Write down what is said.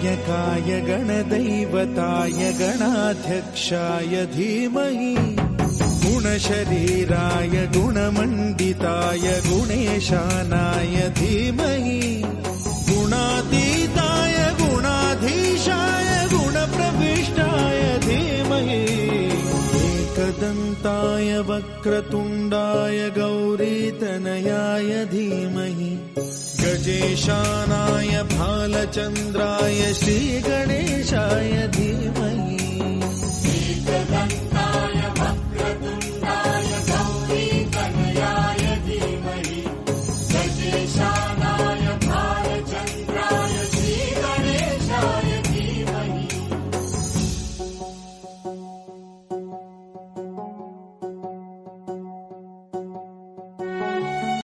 गणनायकाय गणदैवताय गणाध्यक्षाय धीमहि गुणशरीराय गुणमण्डिताय गुणेशानाय धीमहि गुणातीताय गुणाधीशाय गुणप्रविष्टाय धीमहि एकदन्ताय वक्रतुण्डाय गौरीतनयाय धीमहि गजेशानाय भालचन्द्राय श्रीगणेशाय धीमहि